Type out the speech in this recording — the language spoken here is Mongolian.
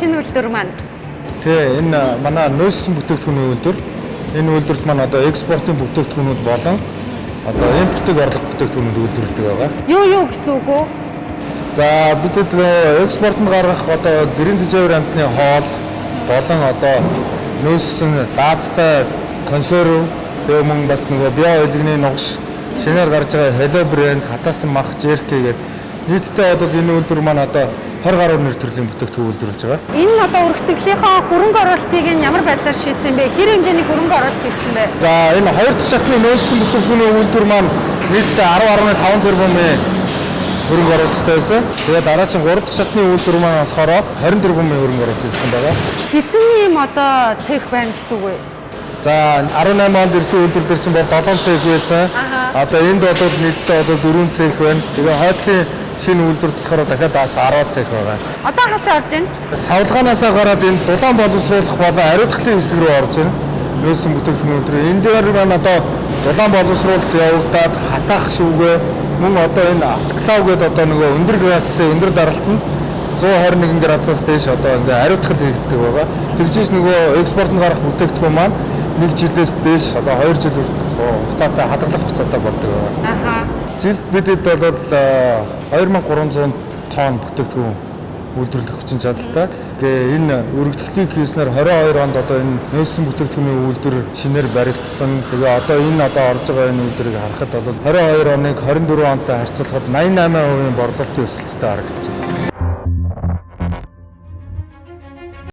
шинэ үйлдвэр маань. Тэгээ энэ манай нөөцсөн бүтээгдэхүүний үйлдвэр. Энэ үйлдвэрт маань одоо экспортын бүтээгдэхүүнүүд болон одоо импортыг орлого бүтээгдэхүүнүүд үйлдвэрлэдэг байгаа. Юу гэсэн үг үү? За бидэд экспортод гаргах одоо гэрийн тэжээвэр амтны хоол болон одоо нөөцсөн лаазтай консерв тэгээ мөн бас нөгөө био ойлгоны нугш шинээр гарч байгаа Hello брэнд, хатаасан мах, жерки гэдэг нийтдээ одоо энэ үйлдвэр маань одоо 20 гаруй нэр төрлийн бүтээгдэхүүн үйлдвэрлэж байгаа. Энэ одоо өргөтгөлийн хөрөнгө оруулалтыг ямар байдлаар шийдсэн бэ? Хэр хэмжээний хөрөнгө оруулалт хийсэн бэ? За энэ хоёр дахь шатны нөөцсөн бүтээгдэхүүний үйлдвэр маань нийтдээ 10.5 тэрбумын хөрөнгө оруулалттай байсан. Тэгээд дараагийн 3 дахь шатны үйлдвэр маань болохоор 20 тэрбумын хөрөнгө оруулалт хийсэн байгаа. Хэдэн ийм одоо цех байна гэсэн үг вэ? За 18 онд ирсэн үйлдвэр дээр чинь бол 7 цех байсан. Одоо энд бол нийтдээ одоо 4 цех байна. Тэгээ хойдлын шинэ үйлдвэр болохоор дахиад 10 цех байгаа. Одоо хаашаа орж байна? Савлгаанаасаа гараад энэ дулаан боловсруулах болон ариутгахын хэсэг рүү орж байна. Нөөцсөн бүтээгдэхүүн үйлдвэр. Энэ дээр маань одоо дулаан боловсруулалт явагдаад хатаах шүүгээ мөн одоо энэ автоклав гэдэг одоо нөгөө өндөр градусын өндөр даралтанд 121 градусаас дээш одоо ингээ ариутгах хийгддэг байгаа. Тэгжиж нөгөө экспортод гарах бүтээгдэхүүн маань 1 жилээс дээш одоо 2 жил хугацаатай хадгалах хугацаатай болдог байгаа. Жилд бидэд бол 2300 тонн бүтээгдэхүүн үйлдвэрлэх хүчин чадалтай. Тэгээ энэ өргөдөлтийг хийснээр 22 онд одоо энэ нөөцсөн бүтээгдэхүүний үйлдвэр шинээр баригдсан. Тэгээ одоо энэ орж байгаа энэ үйлдвэрийг харахад бол 22 оныг 24 онтой харьцуулахад 88% борлуулалтын өсөлттэй харагдаж байна.